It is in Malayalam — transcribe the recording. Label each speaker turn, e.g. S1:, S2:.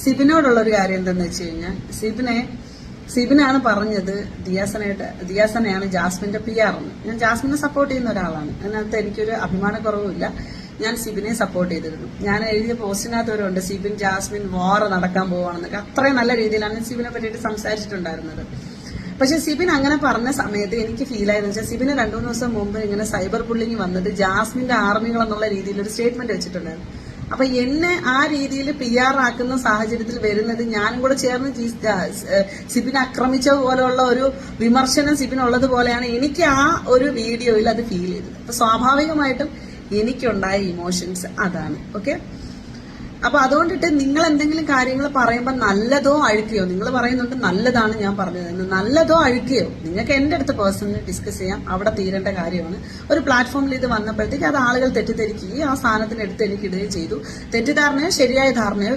S1: സിബിനോടുള്ള ഒരു കാര്യം എന്താണെന്ന് വെച്ച് കഴിഞ്ഞാൽ സിബിനാണ് പറഞ്ഞത് ദിയാസനെയാണ് ജാസ്മിന്റെ PR എന്ന്. ഞാൻ ജാസ്മിനെ സപ്പോർട്ട് ചെയ്യുന്ന ഒരാളാണ്, അതിനകത്ത് എനിക്കൊരു അഭിമാനക്കുറവുമില്ല. ഞാൻ സിബിനെ സപ്പോർട്ട് ചെയ്തിരുന്നു. ഞാൻ എഴുതിയ പോസ്റ്റിനകത്തവരുണ്ട് സിബിൻ ജാസ്മിൻ വാർ നടക്കാൻ പോവാണെന്നൊക്കെ. അത്രയും നല്ല രീതിയിലാണ് സിബിനെ പറ്റിയിട്ട് സംസാരിച്ചിട്ടുണ്ടായിരുന്നത്. പക്ഷെ സിബിൻ അങ്ങനെ പറഞ്ഞ സമയത്ത് എനിക്ക് ഫീൽ ആയെന്ന് വെച്ചാൽ സിബിന് 2-3 ദിവസം മുമ്പ് ഇങ്ങനെ സൈബർ ബുള്ളിങ് വന്നിട്ട് ജാസ്മിന്റെ ആർമികൾ എന്നുള്ള രീതിയിൽ ഒരു സ്റ്റേറ്റ്മെന്റ് വെച്ചിട്ടുണ്ടായിരുന്നു. അപ്പൊ എന്നെ ആ രീതിയിൽ PR ആക്കുന്ന സാഹചര്യത്തിൽ വരുന്നത് ഞാനും കൂടെ ചേർന്ന് സിബിനെ ആക്രമിച്ച പോലെയുള്ള ഒരു വിമർശനം സിബിനുള്ളത് പോലെയാണ് എനിക്ക് ആ ഒരു വീഡിയോയിൽ അത് ഫീൽ ചെയ്തത്. അപ്പൊ സ്വാഭാവികമായിട്ടും എനിക്കുണ്ടായ ഇമോഷൻസ് അതാണ്. ഓക്കെ, അപ്പൊ അതുകൊണ്ടിട്ട് നിങ്ങൾ എന്തെങ്കിലും കാര്യങ്ങൾ പറയുമ്പോൾ നല്ലതോ അഴുക്കുകയോ, നിങ്ങൾ പറയുന്നുണ്ട് നല്ലതാണ് ഞാൻ പറഞ്ഞത്, നല്ലതോ അഴുക്കുകയോ നിങ്ങൾക്ക് എന്റെ അടുത്ത് പേഴ്സണലി ഡിസ്കസ് ചെയ്യാം. അവിടെ തീരേണ്ട കാര്യമാണ്. ഒരു പ്ലാറ്റ്ഫോമിൽ ഇത് വന്നപ്പോഴത്തേക്ക് അത് ആളുകൾ തെറ്റിദ്ധരിക്കുകയും ആ സാധനത്തിനെടുത്ത് എനിക്ക് ഇടുകയും ചെയ്തു. തെറ്റിദ്ധാരണയോ ശരിയായ ധാരണയോ